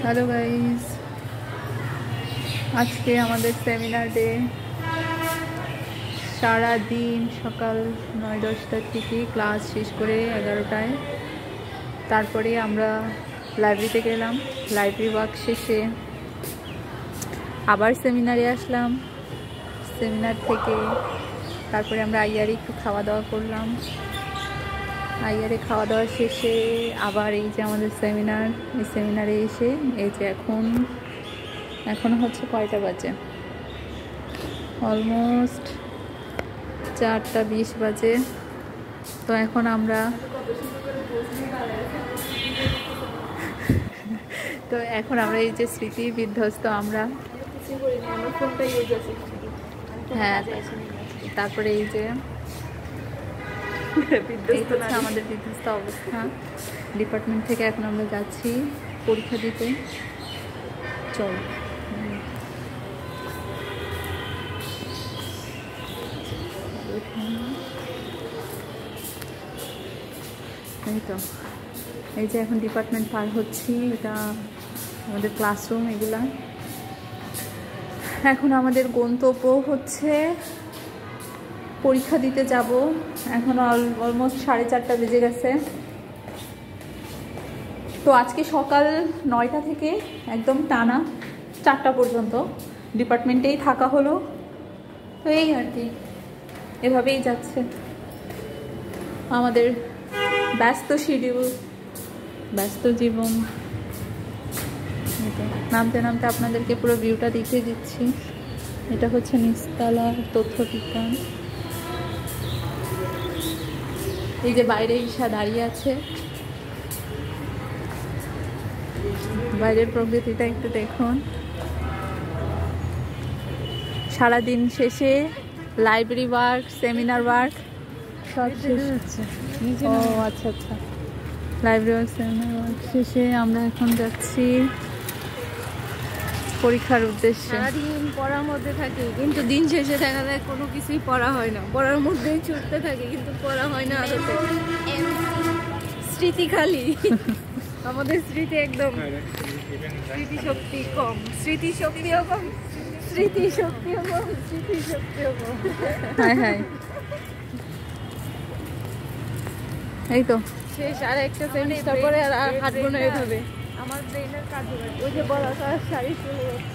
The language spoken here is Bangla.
হ্যালো গাইস, আজকে আমাদের সেমিনার ডে। সারাদিন সকাল 9-10টার থেকে ক্লাস শেষ করে 11টায় তারপরে আমরা লাইব্রেরিতে গেলাম। লাইব্রেরি ওয়ার্ক শেষে আবার সেমিনারে আসলাম। সেমিনার থেকে তারপরে আমরা আইয়ারে একটু খাওয়া দাওয়া করলাম। আইয়ারে খাওয়া দাওয়া শেষে আবার এই যে আমাদের সেমিনার, এই সেমিনারে এসে এই যে এখন হচ্ছে কয়টা বাজে, অলমোস্ট 4:20 বাজে। তো এখন আমরা এই যে স্মৃতি বিধ্বস্ত আমরা, হ্যাঁ। তারপরে এই যে আমাদের বিধ্বস্ত অবস্থা। ডিপার্টমেন্ট থেকে এখন আমরা যাচ্ছি পরীক্ষা দিতে। চল, এই তো এই যে এখন ডিপার্টমেন্ট পার হচ্ছি। এটা আমাদের ক্লাসরুম। এগুলা এখন আমাদের গন্তব্য হচ্ছে পরীক্ষা দিতে যাব। এখন অলমোস্ট 4:30 বেজে গেছে। তো আজকে সকাল 9টা থেকে একদম টানা 4টা পর্যন্ত ডিপার্টমেন্টেই থাকা হলো। তো এই আর কি, এভাবেই যাচ্ছে আমাদের ব্যস্ত শিডিউল, ব্যস্ত জীবন। নামতে নামতে আপনাদেরকে পুরো ভিউটা দেখিয়ে দিচ্ছি। এটা হচ্ছে নিচতলা তথ্য বিজ্ঞান। এই যে বাইরে ঈশা দাঁড়িয়ে আছে, বাইরের প্রকৃতিটা একটু দেখুন। সারাদিন শেষে লাইব্রেরি ওয়ার্ক, সেমিনার ওয়ার্ক সব শেষ হচ্ছে। ও আচ্ছা আচ্ছা, লাইব্রেরি ওয়ার্ক, সেমিনার ওয়ার্ক শেষে আমরা এখন যাচ্ছি পরীক্ষার উদ্দেশ্যে। সারাদিন পড়ার মধ্যে থাকি, কিন্তু দিন শেষে দেখা যায় কোনো কিছুই পড়া হয় না। পড়ার মধ্যেই ছুটতে থাকে, কিন্তু পড়া হয় না আদতে। স্মৃতি খালি। আমাদের স্মৃতি একদম, স্মৃতিশক্তি কম, স্মৃতিশক্তিও কম, স্মৃতিশক্তিও কম, স্মৃতিশক্তিও কম। হ্যাঁ হ্যাঁ, এই তো শেষ। আর একটা সেমিস্টার পরে আর হাঁটবো না এভাবে। আমার ব্রেনের কাজ ওই যে বলা শাড়ি চলে যাচ্ছে।